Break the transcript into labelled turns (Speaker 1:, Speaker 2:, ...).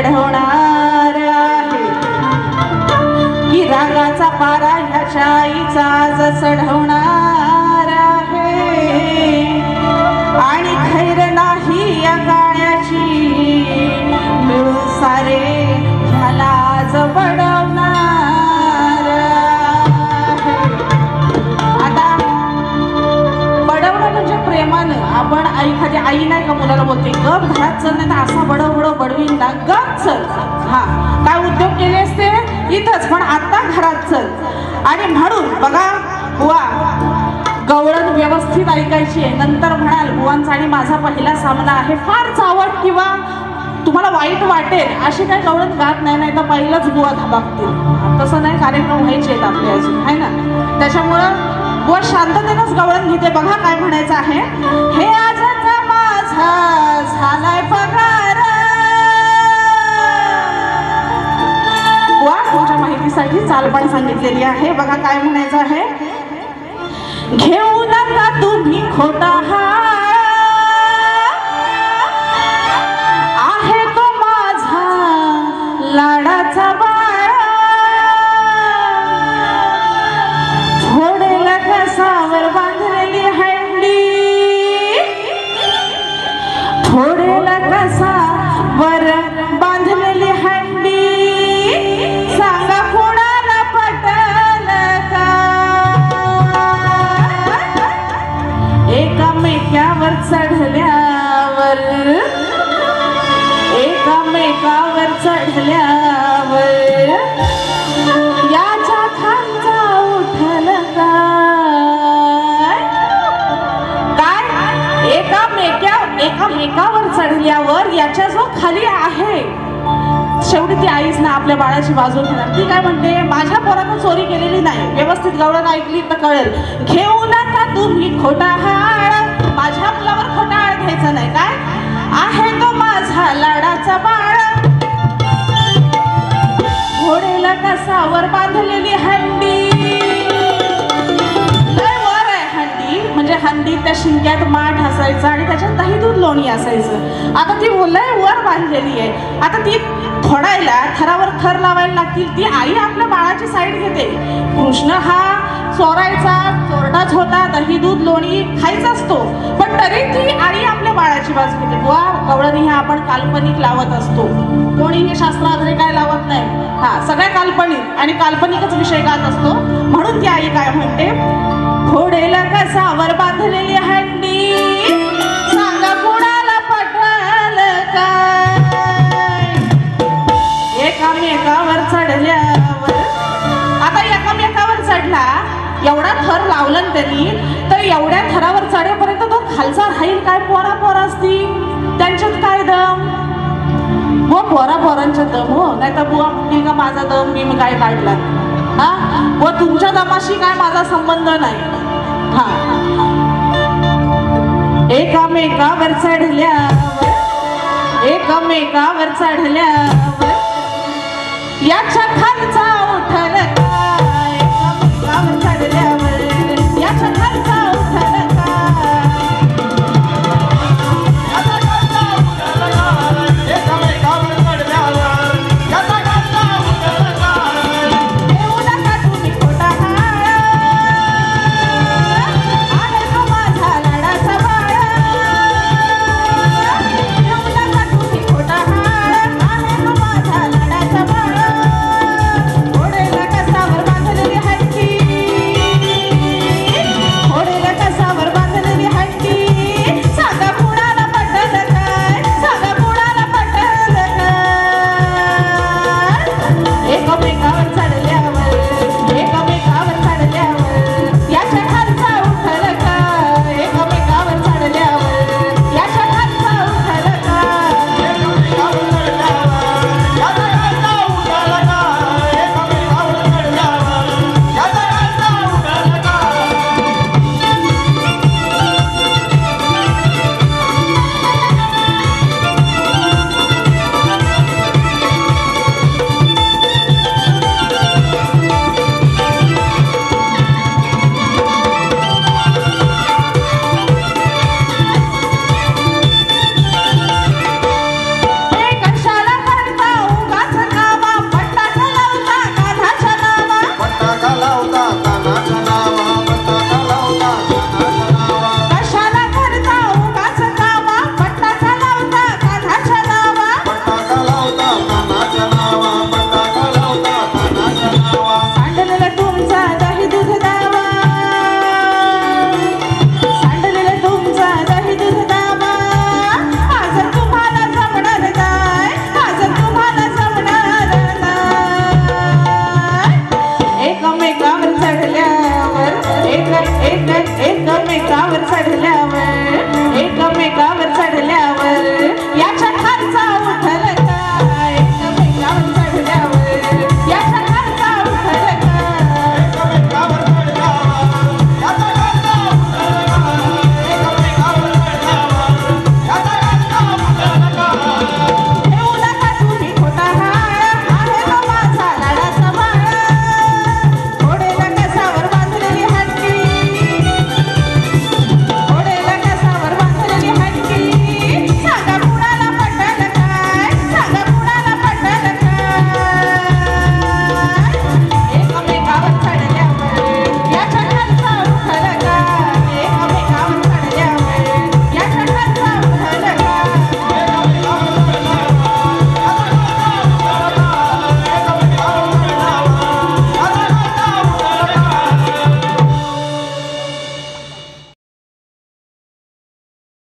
Speaker 1: चढवणार आहे की रागाचा पारा ह्याच्या आईचा आज चढवणार आहे आणि खैर नाही या गाण्याची मिळून सारे ह्याला आज बडवणार प्रेमानं आपण एखादी आई नाही का मुलाला बोलते गप घरात चल नाही तर असा बडव बडवीन ना गप चल हा काय उद्योग केले असते इथंच पण आता घरात चल आणि म्हणून बघा बुवा गवळण व्यवस्थित ऐकायची आहे नंतर म्हणाल बुवांचा आणि माझा पहिला सामना आहे फार चावट किंवा तुम्हाला वाईट वाटेल अशी काही गवळण गात नाही तर पहिलंच बुवा धबाकतील तसं नाही कार्यक्रम व्हायचे आहेत आपले अजून आहे ना त्याच्यामुळं बुवा शांततेनंच गवळण घेते बघा काय म्हणायचं आहे हे आजचा माझा झालाय पगार बुवा तुमच्या माहितीसाठी चालपण सांगितलेली आहे बघा काय म्हणायचं आहे घेऊ नका तुम्ही खोटा आहे तो माझा लाडाचा कसावर बांधलेली हंडी फोडेला कसावर बांधलेली हंडी सांगा कोणाला पटल का एकामेकावर चढल्यावर याच्या खालचा उठल का एकामेकावर चढल्यावर याच्या जो खाली आहे शेवटी ती आईच ना आपल्या बाळाची बाजू घेणार ती काय म्हणते माझ्या पोरानं चोरी केलेली नाही व्यवस्थित गवळण ऐकली तर कळेल घेऊ नका तुम्ही खोटा हाळ माझ्या मुलावर खोटा हाळ घ्यायचा नाही काय आहे तो माझा लाडाचा बाळ घोडेला कसावर बांधलेली हंडी म्हणजे हंडी त्या शिंक्यात माठ असायचा आणि त्याच्यात दही दूध लोणी असायचं आता ती मुलं वर बांधलेली आहे आता ती फोडायला थरावर थर लावायला लागतील ती आई आपल्या बाळाची साईड घेते कृष्ण हा चोरायचा चोरटाच होता दही दूध लोणी खायचा असतो पण तरी ती आई आपल्या बाळाची बाजू घेते बुवा गवळणी ह्या आपण काल्पनिक लावत असतो कोणीही शास्त्राद्रे काय लावत नाही हा सगळ्या काल्पनिक आणि काल्पनिकच विषय गात असतो म्हणून ती आई काय म्हणते घोडेला कसावर बांधलेली हंडी सांगा कोणाला पटल काय एकामेकावर चढल्यावर आता एकामेकावर चढला एवढा थर लावला त्यांनी तर एवढ्या थरावर चढेपर्यंत तो खालचा राहील काय पोरा असतील त्यांच्यात काय दम व पोरांच्या दम हो नाही तर बुवा का माझा दम मी काय काढला हा व तुमच्या दमाशी काय माझा संबंध नाही हा एकामेकावर चढल्यावर याच्या खालचा